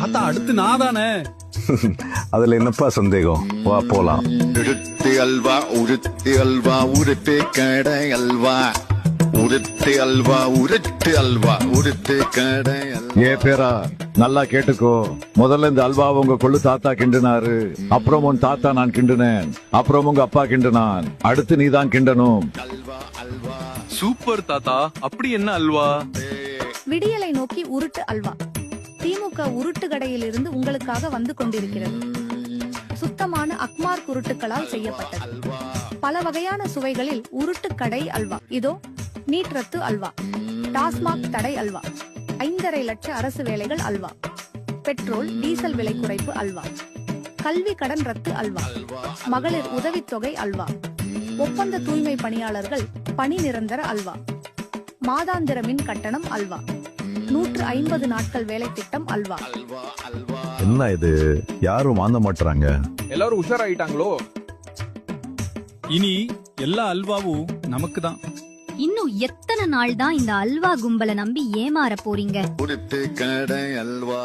தாத்தா அடுத்து நான் தானே. அதுல என்னப்பா சந்தேகம், வா போலாம். உருட்டு அல்வா உருட்டு அல்வா உருட்டு கடை அல்வா உருட்டு அல்வா உருட்டு அல்வா உருட்டு கடை அல்வா. ஏ பேரா நல்லா கேட்டுக்கோ. முதல்ல இந்த அல்வாவை உங்க கொள்ளு தாத்தா கிண்டுனாரு, அப்புறம் உன் தாத்தா நான் கிண்டுனேன், அப்புறம் உங்க அப்பா கிண்டுனான், அடுத்து நீ தான் கிண்டனும். சூப்பர் தாத்தா. அப்படி என்ன அல்வா? விடியலை நோக்கி உருட்டு அல்வா. திமுக உருட்டு கடையில் இருந்து உங்களுக்காக வந்து கொண்டிருக்கிறது. சுத்தமான அக்மார் உருட்டுகளால் செய்யப்பட்டது. பல வகையான சுவைகளில் உருட்டு கடை அல்வா. இதோ நீட் ரத்து அல்வா, டாஸ்மாக் தடை அல்வா, 5.5 லட்ச அரசு வேலைகள் அல்வா, பெட்ரோல் டீசல் விலை குறைப்பு அல்வா, கல்வி கடன் ரத்து அல்வா, மகளிர் உதவித்தொகை அல்வா, ஒப்பந்த தூய்மை பணியாளர்கள் பணி நிரந்தர அல்வா, மாதாந்திர மின் கட்டணம் அல்வா, 150 நாட்கள் வேலை திட்டம் அல்வா. என்ன இது, யாரும் வாங்க மாட்டாங்க. எல்லாரும் உஷாராயிட்டாங்களோ? இனி எல்லா அல்வாவும் நமக்கு தான். இன்னும் எத்தனை நாள் தான் இந்த அல்வா கும்பலை நம்பி ஏமாற போறீங்க? உருட்டு கடை அல்வா.